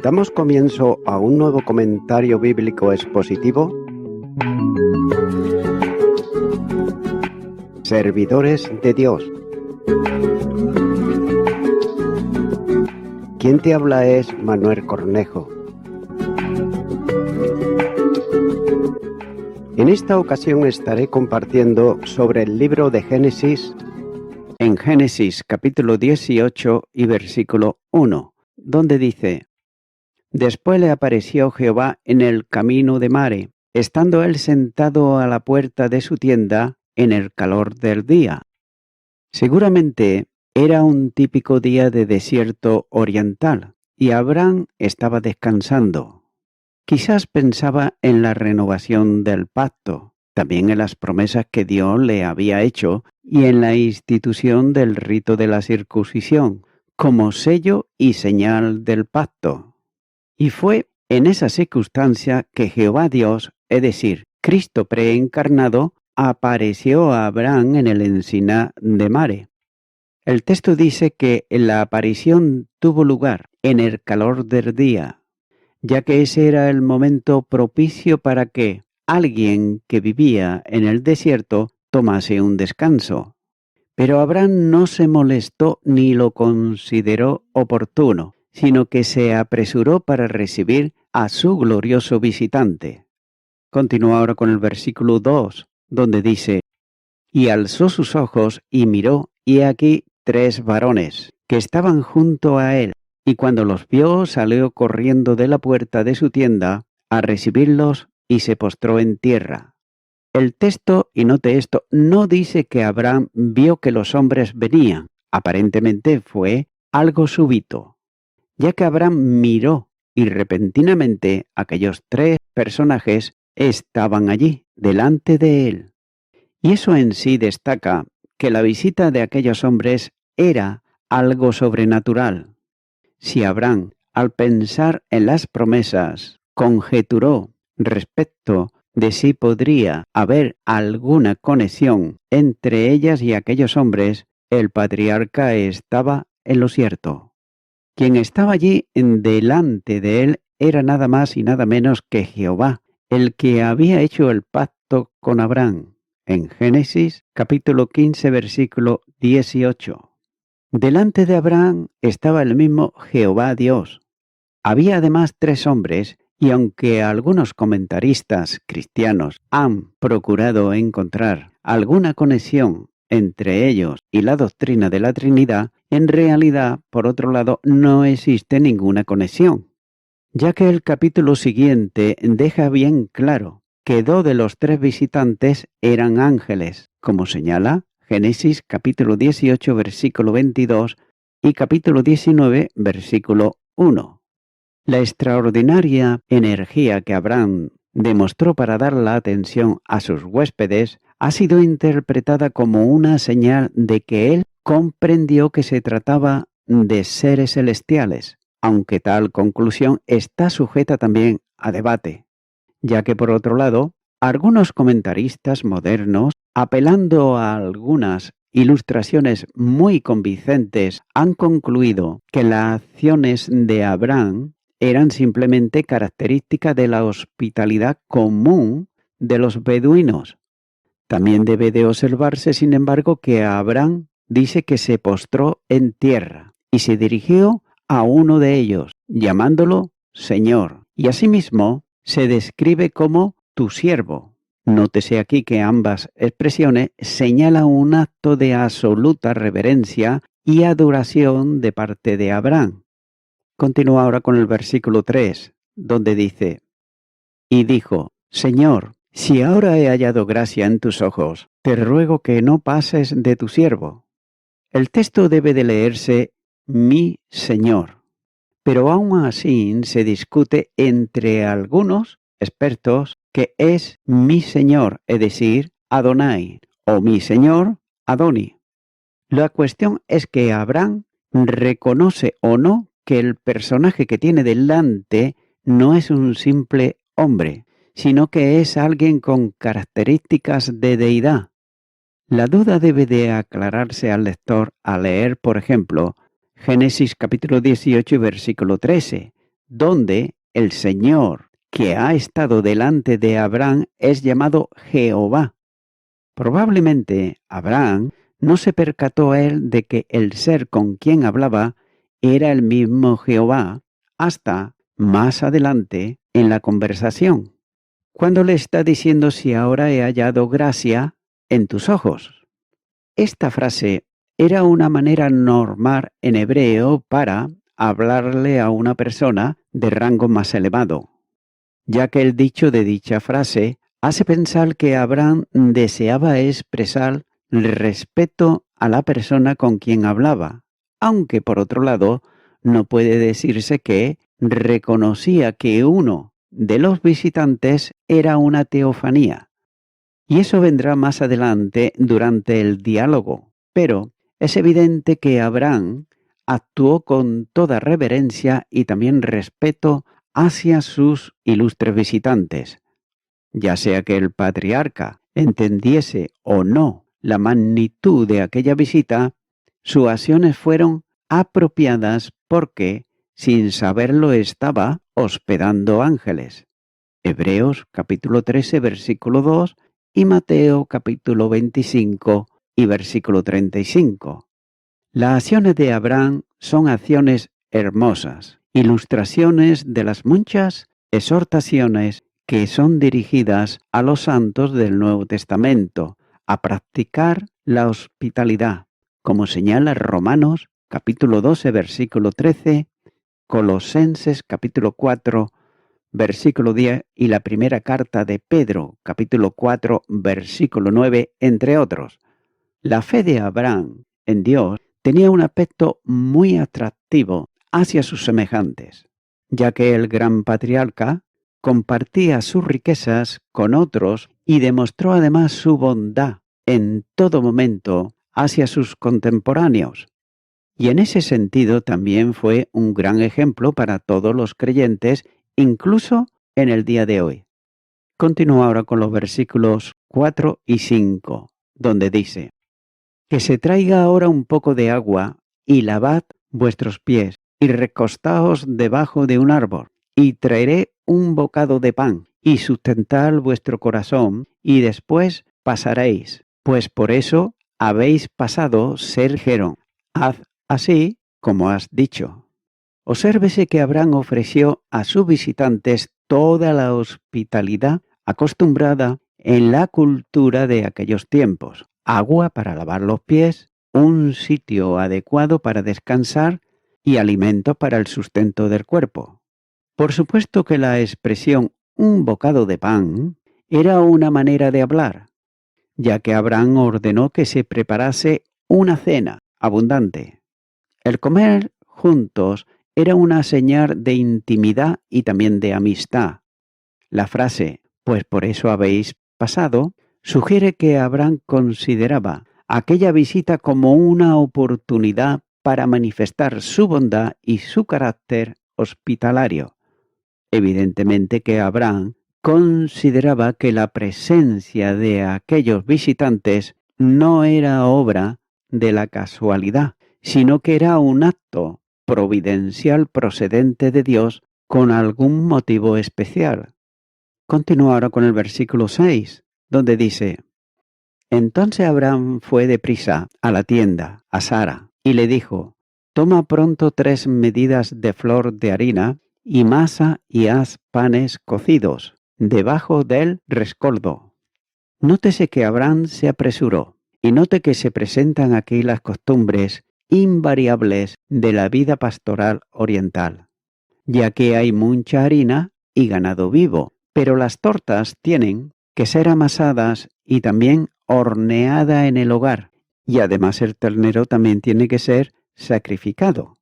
Damos comienzo a un nuevo comentario bíblico expositivo. Servidores de Dios. Quien te habla es Manuel Cornejo. En esta ocasión estaré compartiendo sobre el libro de Génesis, en Génesis capítulo 18 y versículo 1, donde dice: Después le apareció Jehová en el camino de Mare, estando él sentado a la puerta de su tienda en el calor del día. Seguramente era un típico día de desierto oriental, y Abraham estaba descansando. Quizás pensaba en la renovación del pacto, también en las promesas que Dios le había hecho y en la institución del rito de la circuncisión, como sello y señal del pacto. Y fue en esa circunstancia que Jehová Dios, es decir, Cristo preencarnado, apareció a Abraham en el encinar de Mare. El texto dice que la aparición tuvo lugar en el calor del día, ya que ese era el momento propicio para que alguien que vivía en el desierto tomase un descanso. Pero Abraham no se molestó ni lo consideró oportuno, sino que se apresuró para recibir a su glorioso visitante. Continúa ahora con el versículo 2, donde dice: Y alzó sus ojos y miró, y aquí 3 varones, que estaban junto a él, y cuando los vio salió corriendo de la puerta de su tienda a recibirlos y se postró en tierra. El texto, y note esto, no dice que Abraham vio que los hombres venían. Aparentemente fue algo súbito, ya que Abraham miró y repentinamente aquellos 3 personajes estaban allí, delante de él. Y eso en sí destaca que la visita de aquellos hombres era algo sobrenatural. Si Abraham, al pensar en las promesas, conjeturó respecto de si podría haber alguna conexión entre ellas y aquellos hombres, el patriarca estaba en lo cierto. Quien estaba allí delante de él era nada más y nada menos que Jehová, el que había hecho el pacto con Abraham, en Génesis capítulo 15 versículo 18. Delante de Abraham estaba el mismo Jehová Dios. Había además 3 hombres, y aunque algunos comentaristas cristianos han procurado encontrar alguna conexión entre ellos y la doctrina de la Trinidad, en realidad, por otro lado, no existe ninguna conexión, ya que el capítulo siguiente deja bien claro que 2 de los 3 visitantes eran ángeles, como señala Génesis capítulo 18 versículo 22 y capítulo 19 versículo 1. La extraordinaria energía que Abraham demostró para dar la atención a sus huéspedes ha sido interpretada como una señal de que él comprendió que se trataba de seres celestiales, aunque tal conclusión está sujeta también a debate, ya que por otro lado, algunos comentaristas modernos, apelando a algunas ilustraciones muy convincentes, han concluido que las acciones de Abraham eran simplemente características de la hospitalidad común de los beduinos. También debe de observarse, sin embargo, que Abraham dice que se postró en tierra y se dirigió a uno de ellos, llamándolo Señor, y asimismo se describe como tu siervo. Nótese aquí que ambas expresiones señalan un acto de absoluta reverencia y adoración de parte de Abraham. Continúa ahora con el versículo 3, donde dice: Y dijo: Señor, si ahora he hallado gracia en tus ojos, te ruego que no pases de tu siervo. El texto debe de leerse mi Señor, pero aún así se discute entre algunos expertos que es mi Señor, es decir, Adonai, o mi Señor, Adoni. La cuestión es que Abraham reconoce o no que el personaje que tiene delante no es un simple hombre, sino que es alguien con características de deidad. La duda debe de aclararse al lector al leer, por ejemplo, Génesis capítulo 18 versículo 13, donde el Señor que ha estado delante de Abraham es llamado Jehová. Probablemente Abraham no se percató él de que el ser con quien hablaba era el mismo Jehová hasta más adelante en la conversación, cuando le está diciendo si ahora he hallado gracia en tus ojos. Esta frase era una manera normal en hebreo para hablarle a una persona de rango más elevado, ya que el dicho de dicha frase hace pensar que Abraham deseaba expresar el respeto a la persona con quien hablaba, aunque por otro lado no puede decirse que reconocía que uno de los visitantes era una teofanía. Y eso vendrá más adelante durante el diálogo, pero es evidente que Abraham actuó con toda reverencia y también respeto hacia sus ilustres visitantes. Ya sea que el patriarca entendiese o no la magnitud de aquella visita, sus acciones fueron apropiadas porque, sin saberlo, estaba hospedando ángeles. Hebreos capítulo 13, versículo 2 y Mateo capítulo 25 y versículo 35. Las acciones de Abraham son acciones hermosas, ilustraciones de las muchas exhortaciones que son dirigidas a los santos del Nuevo Testamento a practicar la hospitalidad, como señala Romanos capítulo 12, versículo 13, Colosenses capítulo 4, versículo 10 y la primera carta de Pedro capítulo 4, versículo 9, entre otros. La fe de Abraham en Dios tenía un aspecto muy atractivo hacia sus semejantes, ya que el gran patriarca compartía sus riquezas con otros y demostró además su bondad en todo momento hacia sus contemporáneos. Y en ese sentido también fue un gran ejemplo para todos los creyentes, incluso en el día de hoy. Continúo ahora con los versículos 4 y 5, donde dice: que se traiga ahora un poco de agua, y lavad vuestros pies, y recostaos debajo de un árbol, y traeré un bocado de pan, y sustentad vuestro corazón, y después pasaréis, pues por eso habéis pasado ser Jerón. Haz así como has dicho. Obsérvese que Abraham ofreció a sus visitantes toda la hospitalidad acostumbrada en la cultura de aquellos tiempos: agua para lavar los pies, un sitio adecuado para descansar y alimentos para el sustento del cuerpo. Por supuesto que la expresión un bocado de pan era una manera de hablar, ya que Abraham ordenó que se preparase una cena abundante. El comer juntos era una señal de intimidad y también de amistad. La frase, pues por eso habéis pasado, sugiere que Abraham consideraba aquella visita como una oportunidad para manifestar su bondad y su carácter hospitalario. Evidentemente que Abraham consideraba que la presencia de aquellos visitantes no era obra de la casualidad, sino que era un acto providencial procedente de Dios con algún motivo especial. Continúa ahora con el versículo 6, donde dice: entonces Abraham fue deprisa a la tienda, a Sara, y le dijo: toma pronto 3 medidas de flor de harina, y masa, y haz panes cocidos, debajo del rescoldo. Nótese que Abraham se apresuró, y note que se presentan aquí las costumbres invariables de la vida pastoral oriental, ya que hay mucha harina y ganado vivo, pero las tortas tienen que ser amasadas y también horneada en el hogar, y además el ternero también tiene que ser sacrificado.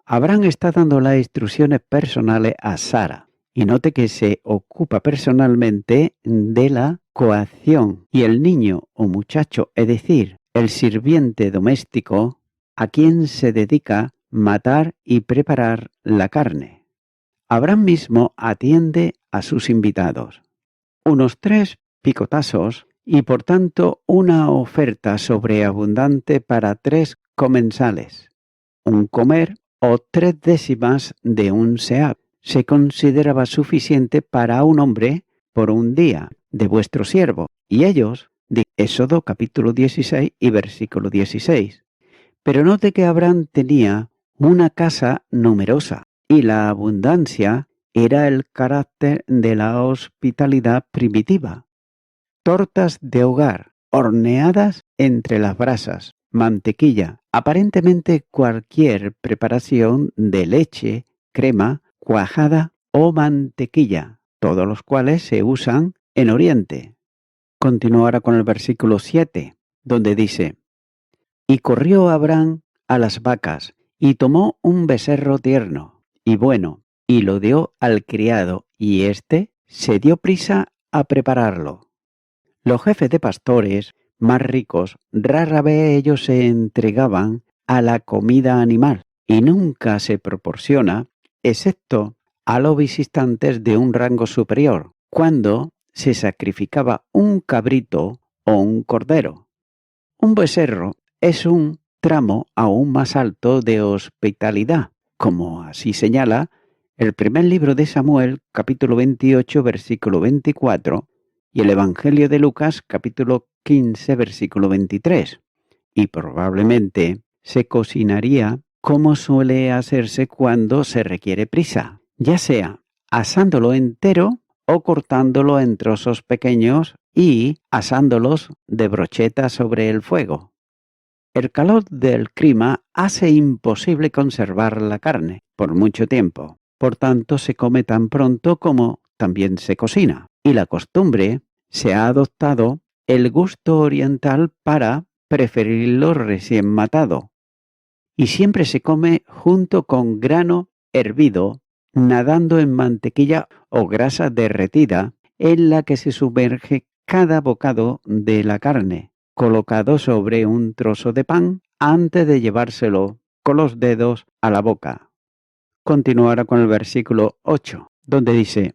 Abraham está dando las instrucciones personales a Sara, y note que se ocupa personalmente de la coacción, y el niño o muchacho, es decir, el sirviente doméstico, a quien se dedica matar y preparar la carne. Abraham mismo atiende a sus invitados. Unos 3 picotazos y por tanto una oferta sobreabundante para 3 comensales, un comer o 3 décimas de un seab, se consideraba suficiente para un hombre por un día de vuestro siervo. Y ellos, de Éxodo capítulo 16 y versículo 16. Pero note que Abraham tenía una casa numerosa y la abundancia era el carácter de la hospitalidad primitiva. Tortas de hogar, horneadas entre las brasas, mantequilla, aparentemente cualquier preparación de leche, crema, cuajada o mantequilla, todos los cuales se usan en Oriente. Continúa ahora con el versículo 7, donde dice: Y corrió Abraham a las vacas, y tomó un becerro tierno y bueno, y lo dio al criado, y éste se dio prisa a prepararlo. Los jefes de pastores más ricos, rara vez ellos se entregaban a la comida animal, y nunca se proporciona, excepto a los visitantes de un rango superior, cuando se sacrificaba un cabrito o un cordero. Un becerro es un tramo aún más alto de hospitalidad, como así señala el primer libro de Samuel, capítulo 28, versículo 24, y el Evangelio de Lucas, capítulo 15, versículo 23. Y probablemente se cocinaría como suele hacerse cuando se requiere prisa, ya sea asándolo entero o cortándolo en trozos pequeños y asándolos de brocheta sobre el fuego. El calor del clima hace imposible conservar la carne por mucho tiempo, por tanto se come tan pronto como también se cocina, y la costumbre se ha adoptado el gusto oriental para preferirlo recién matado, y siempre se come junto con grano hervido, nadando en mantequilla o grasa derretida, en la que se sumerge cada bocado de la carne, colocado sobre un trozo de pan antes de llevárselo con los dedos a la boca. Continuará con el versículo 8, donde dice: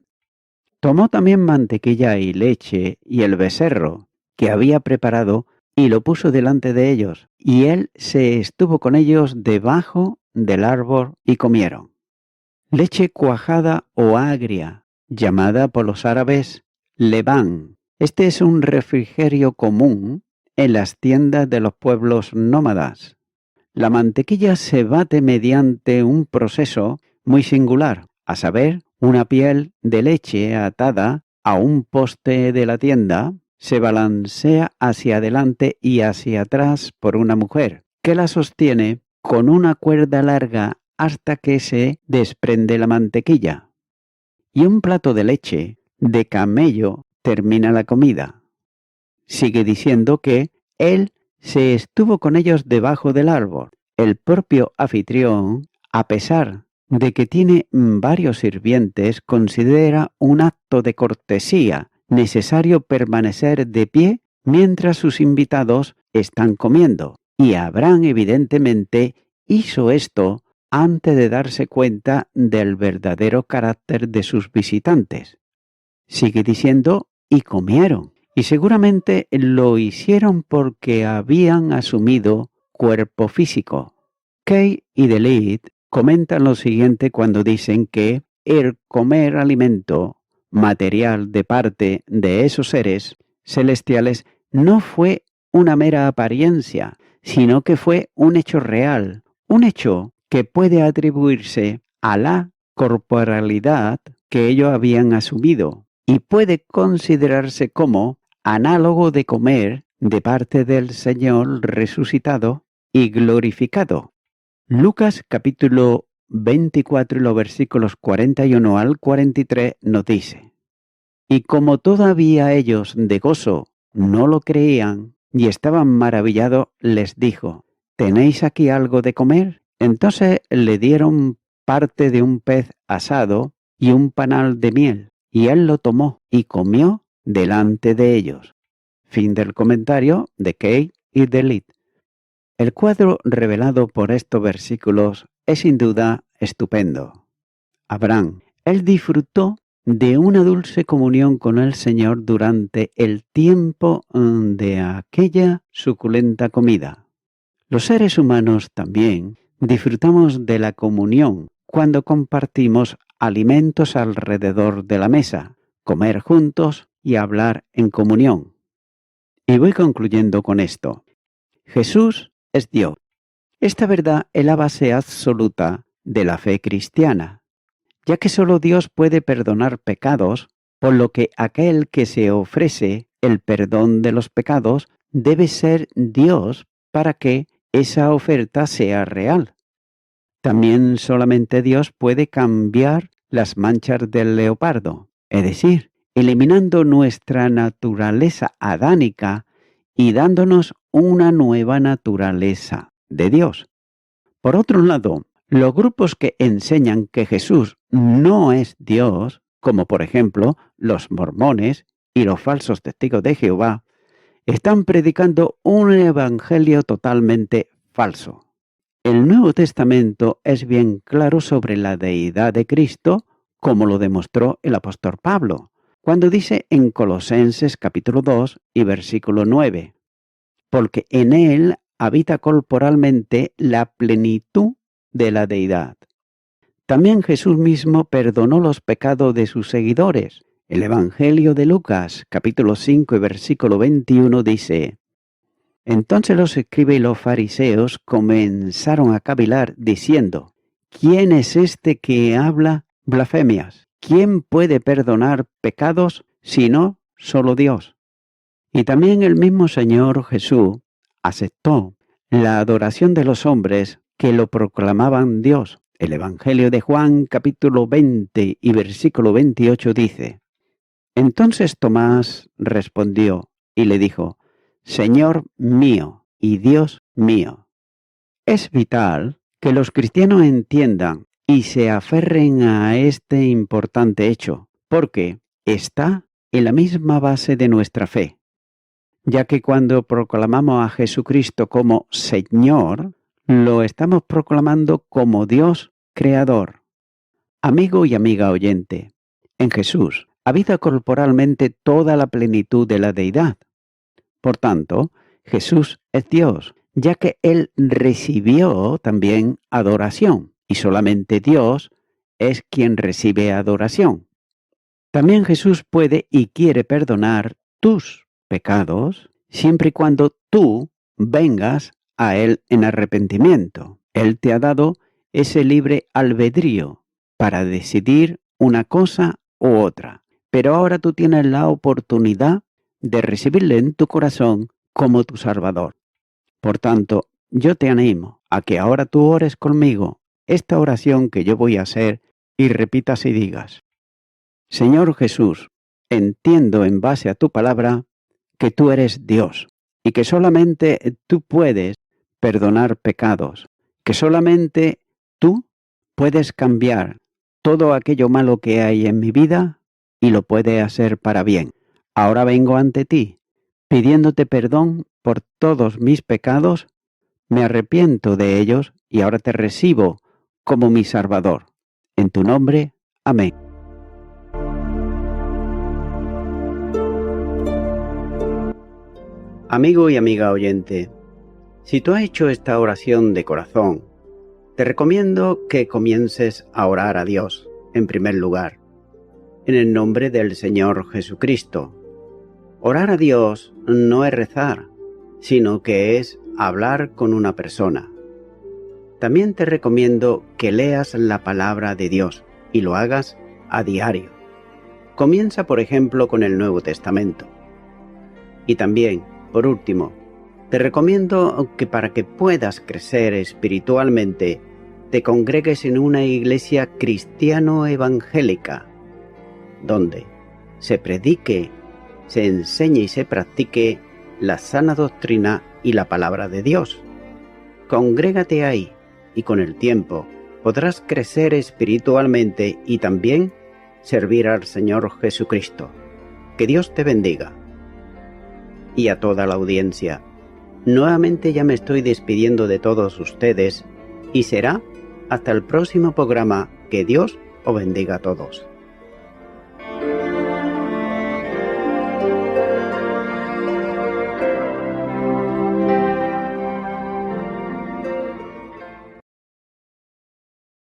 Tomó también mantequilla y leche y el becerro que había preparado y lo puso delante de ellos, y él se estuvo con ellos debajo del árbol y comieron. Leche cuajada o agria, llamada por los árabes leván. Este es un refrigerio común en las tiendas de los pueblos nómadas. La mantequilla se bate mediante un proceso muy singular, a saber, una piel de leche atada a un poste de la tienda, se balancea hacia adelante y hacia atrás por una mujer, que la sostiene con una cuerda larga hasta que se desprende la mantequilla. Y un plato de leche de camello termina la comida. Sigue diciendo que él se estuvo con ellos debajo del árbol. El propio anfitrión, a pesar de que tiene varios sirvientes, considera un acto de cortesía necesario permanecer de pie mientras sus invitados están comiendo. Y Abraham evidentemente hizo esto antes de darse cuenta del verdadero carácter de sus visitantes. Sigue diciendo, y comieron. Y seguramente lo hicieron porque habían asumido cuerpo físico. Kay y Delit comentan lo siguiente cuando dicen que el comer alimento material de parte de esos seres celestiales no fue una mera apariencia, sino que fue un hecho real, un hecho que puede atribuirse a la corporalidad que ellos habían asumido y puede considerarse como análogo de comer de parte del Señor resucitado y glorificado. Lucas capítulo 24 y los versículos 41 al 43 nos dice: Y como todavía ellos de gozo no lo creían y estaban maravillados, les dijo: ¿Tenéis aquí algo de comer? Entonces le dieron parte de un pez asado y un panal de miel, y él lo tomó y comió delante de ellos. Fin del comentario de Kay y Delit. El cuadro revelado por estos versículos es sin duda estupendo. Abraham, él disfrutó de una dulce comunión con el Señor durante el tiempo de aquella suculenta comida. Los seres humanos también disfrutamos de la comunión cuando compartimos alimentos alrededor de la mesa, comer juntos y hablar en comunión. Y voy concluyendo con esto. Jesús es Dios. Esta verdad es la base absoluta de la fe cristiana, ya que solo Dios puede perdonar pecados, por lo que aquel que se ofrece el perdón de los pecados debe ser Dios para que esa oferta sea real. También solamente Dios puede cambiar las manchas del leopardo, es decir, eliminando nuestra naturaleza adánica y dándonos una nueva naturaleza de Dios. Por otro lado, los grupos que enseñan que Jesús no es Dios, como por ejemplo los mormones y los falsos testigos de Jehová, están predicando un evangelio totalmente falso. El Nuevo Testamento es bien claro sobre la deidad de Cristo, como lo demostró el apóstol Pablo, cuando dice en Colosenses capítulo 2 y versículo 9, porque en él habita corporalmente la plenitud de la deidad. También Jesús mismo perdonó los pecados de sus seguidores. El Evangelio de Lucas, capítulo 5 y versículo 21 dice, entonces los escribas y los fariseos comenzaron a cavilar diciendo, ¿quién es este que habla blasfemias? ¿Quién puede perdonar pecados sino solo Dios? Y también el mismo Señor Jesús aceptó la adoración de los hombres que lo proclamaban Dios. El Evangelio de Juan, capítulo 20 y versículo 28 dice, entonces Tomás respondió y le dijo, Señor mío y Dios mío. Es vital que los cristianos entiendan y se aferren a este importante hecho, porque está en la misma base de nuestra fe, ya que cuando proclamamos a Jesucristo como Señor, lo estamos proclamando como Dios Creador. Amigo y amiga oyente, en Jesús habita corporalmente toda la plenitud de la deidad. Por tanto, Jesús es Dios, ya que Él recibió también adoración, y solamente Dios es quien recibe adoración. También Jesús puede y quiere perdonar tus pecados, siempre y cuando tú vengas a Él en arrepentimiento. Él te ha dado ese libre albedrío para decidir una cosa u otra. Pero ahora tú tienes la oportunidad de recibirle en tu corazón como tu Salvador. Por tanto, yo te animo a que ahora tú ores conmigo esta oración que yo voy a hacer y repitas y digas, Señor Jesús, entiendo en base a tu palabra que tú eres Dios y que solamente tú puedes perdonar pecados, que solamente tú puedes cambiar todo aquello malo que hay en mi vida y lo puedes hacer para bien. Ahora vengo ante ti, pidiéndote perdón por todos mis pecados, me arrepiento de ellos y ahora te recibo como mi Salvador. En tu nombre, amén. Amigo y amiga oyente, si tú has hecho esta oración de corazón, te recomiendo que comiences a orar a Dios, en primer lugar, en el nombre del Señor Jesucristo. Orar a Dios no es rezar, sino que es hablar con una persona. También te recomiendo que leas la palabra de Dios y lo hagas a diario. Comienza, por ejemplo, con el Nuevo Testamento. Y también, por último, te recomiendo que para que puedas crecer espiritualmente, te congregues en una iglesia cristiano-evangélica, donde se predique, se enseñe y se practique la sana doctrina y la palabra de Dios. Congrégate ahí y con el tiempo podrás crecer espiritualmente y también servir al Señor Jesucristo. Que Dios te bendiga. Y a toda la audiencia, nuevamente ya me estoy despidiendo de todos ustedes y será hasta el próximo programa. Que Dios os bendiga a todos.